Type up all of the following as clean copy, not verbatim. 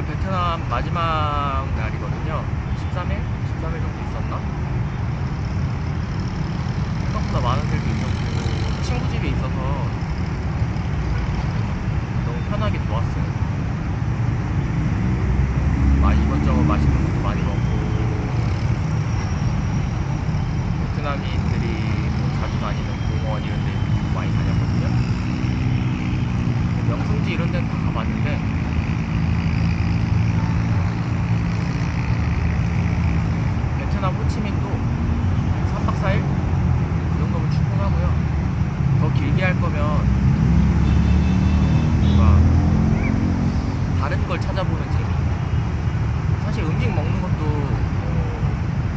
베트남 마지막 날이거든요. 13일? 13일 정도 있었나? 생각보다 많은 데도 있었고 친구 집에 있어서 너무 편하게 좋았어요. 이것저것 맛있는 것도 많이 먹고 베트남인들이 뭐 자주 다니는 공원 이런 데 많이 다녔거든요. 명승지 이런 데는 다 가봤는데 베트남 호치민도 3박 4일? 그 정도면 충분하고요. 더 길게 할 거면 뭔가 다른 걸 찾아보는 재미. 사실 음식 먹는 것도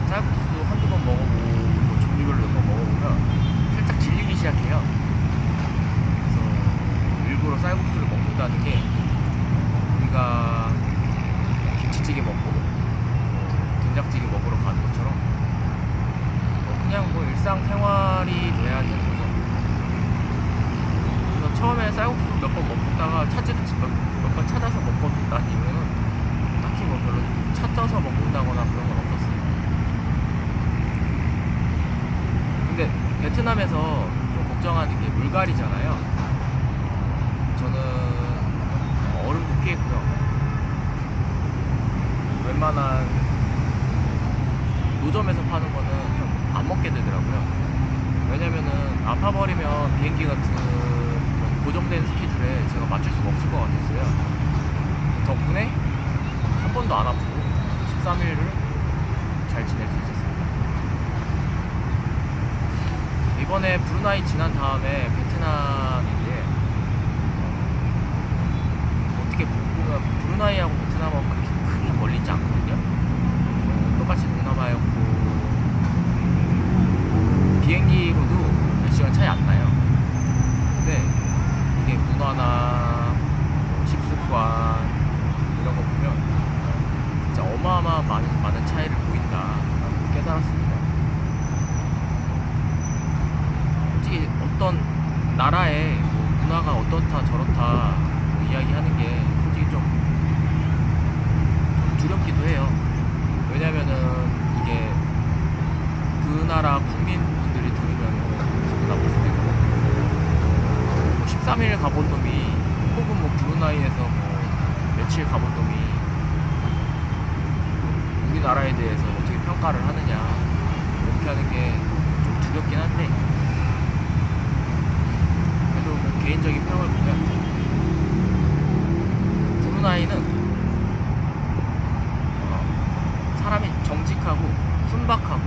쌀국수도 한두 번 먹어보고 뭐 종류별로 몇 번 먹어보면 살짝 질리기 시작해요. 그래서 일부러 쌀국수를 먹는다는 게 우리가 김치찌개 먹고 된장찌개 먹으러 가는 것처럼 그냥 뭐 일상생활이 돼야 되는 거죠. 그래서 처음에 쌀국수 몇 번 먹다가 몇 번 찾아서 먹었다는 이유는 딱히 뭐 별로 찾아서 먹는다거나 그런 건 없었어요. 근데 베트남에서 좀 걱정하는 게 물갈이잖아요. 저는 얼음도 피했고요. 웬만한 노점에서 파는 거는 안 먹게 되더라고요. 왜냐면은 아파버리면 비행기 같은 고정된 스케줄에 제가 맞출 수가 없을 것 같았어요. 덕분에 한 번도 안 아프고 13일을 잘 지낼 수 있었습니다. 이번에 브루나이 지난 다음에 베트남인데 어떻게 보면 브루나이하고 베트남하고 그렇게 크게 멀리지 않거든요. 똑같이 동남아였고 비행기로도 몇 시간 차이 안 나요. 근데 이게 문화나 식습관 이런 거 보면 진짜 어마어마한 많은 차이를 보인다라고 깨달았습니다. 솔직히 어떤 나라의 뭐 문화가 어떻다 저렇다 뭐 이야기하는 게 솔직히 좀 두렵기도 해요. 왜냐면은 이게 그 나라 국민분들이 들으면 기분 나쁠 수도 있고 뭐 13일 가본 놈이 혹은 뭐 브루나이에서 뭐 며칠 가본 놈이 우리나라에 대해서 어떻게 평가를 하느냐 이렇게 하는 게 좀 두렵긴 한데 그래도 뭐 개인적인 평을 보면 브루나이는 사람이 정직하고 순박하고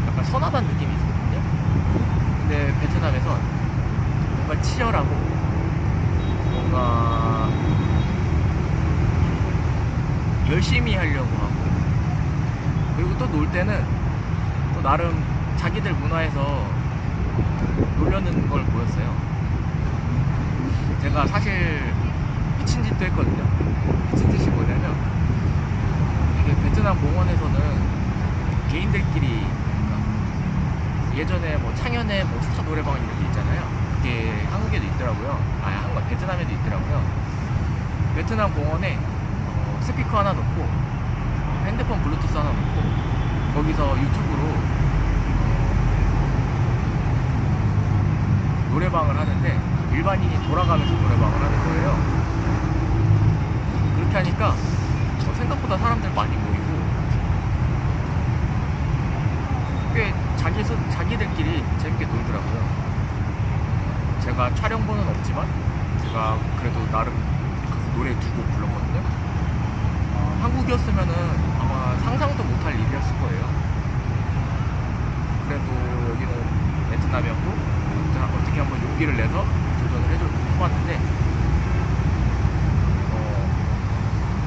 약간 선하다는 느낌이 있거든요. 근데 베트남에선 뭔가 치열하고 뭔가 열심히 하려고 하고 그리고 또 놀 때는 또 나름 자기들 문화에서 놀려는 걸 보였어요. 제가 사실 미친 짓도 했거든요. 미친 짓이 뭐냐면 이게 베트남 공원에서는 개인들끼리 예전에 뭐 창현의 뭐 스타 노래방 이런 게 있잖아요. 그게 한국에도 있더라고요. 베트남에도 있더라고요. 베트남 공원에 스피커 하나 놓고 핸드폰 블루투스 하나 놓고 거기서 유튜브로 노래방을 하는데 일반인이 돌아가면서 노래방을 하는 거예요. 그렇게 하니까 생각보다 사람들 많이 모이고 꽤 자기들끼리 재밌게 놀더라고요. 제가 촬영본은 없지만 제가 그래도 나름 노래 2곡 불렀거든요. 한국이었으면은 아마 상상도 못할 일이었을 거예요. 그래도 여기는 베트남이었고 어떻게 한번 용기를 내서 도전을 해봤는데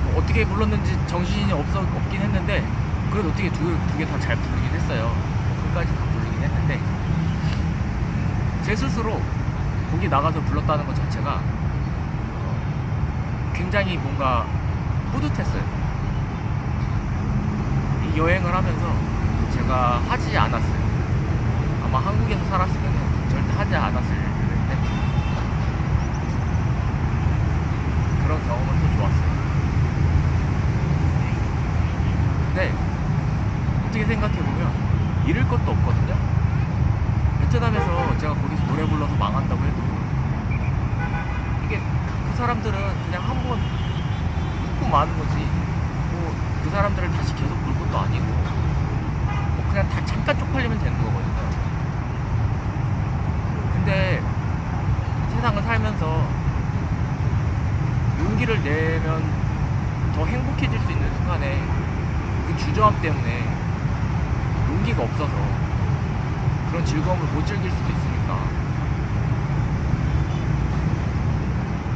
뭐 어떻게 불렀는지 정신이 없긴 했는데 그래도 어떻게 두 개 다 잘 부르긴 했어요. 끝까지 다 부르긴 했는데 제 스스로 거기 나가서 불렀다는 것 자체가 굉장히 뭔가 뿌듯했어요. 이 여행을 하면서 제가 하지 않았어요. 아마 한국에서 살았으면 절대 하지 않았을 텐데 그런 사람들은 그냥 한번 웃고 마는 거지. 뭐 그 사람들을 다시 계속 볼 것도 아니고 뭐 그냥 다 잠깐 쪽팔리면 되는 거거든요. 근데 세상을 살면서 용기를 내면 더 행복해질 수 있는 순간에 그 주저함 때문에 용기가 없어서 그런 즐거움을 못 즐길 수도 있으니까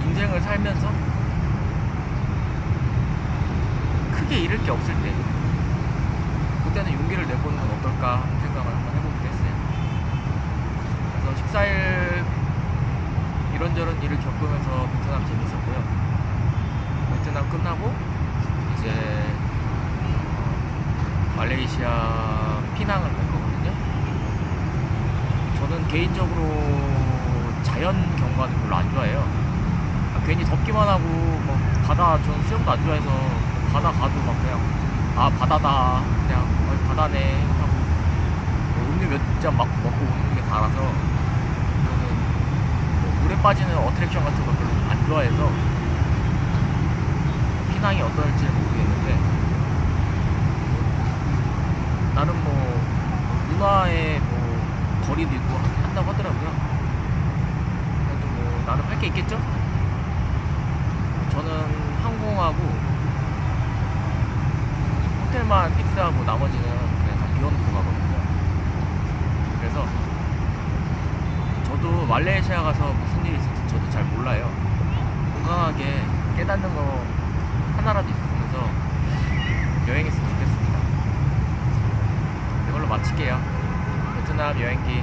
인생을 살면서 크게 잃을 게 없을 때 그때는 용기를 내보는 건 어떨까 하는 생각을 한번 해보기도 했어요. 그래서 14일 이런저런 일을 겪으면서 베트남 재밌었고요. 베트남 끝나고 이제 말레이시아 피낭을 갈 거거든요. 저는 개인적으로 자연 경관을 별로 안 좋아해요. 괜히 덥기만 하고 뭐 바다, 저는 수영도 안 좋아해서 바다 가도 막 그냥 아 바다다 그냥 바다네 하고 뭐 음료 몇 잔 막 먹고 오는 게 다라서 저는 뭐 물에 빠지는 어트랙션 같은 거 별로 안 좋아해서 피낭이 어떨지는 모르겠는데 나름 뭐 문화에 뭐 거리도 있고 한다고 하더라고요. 그래도 뭐 나름 할 게 있겠죠? 저는 항공하고 호텔만 픽스하고 나머지는 그냥 다 비워놓고 가거든요. 그래서 저도 말레이시아 가서 무슨 일이 있을지 저도 잘 몰라요. 건강하게 깨닫는 거 하나라도 있으면서 여행했으면 좋겠습니다. 이걸로 마칠게요. 베트남 여행기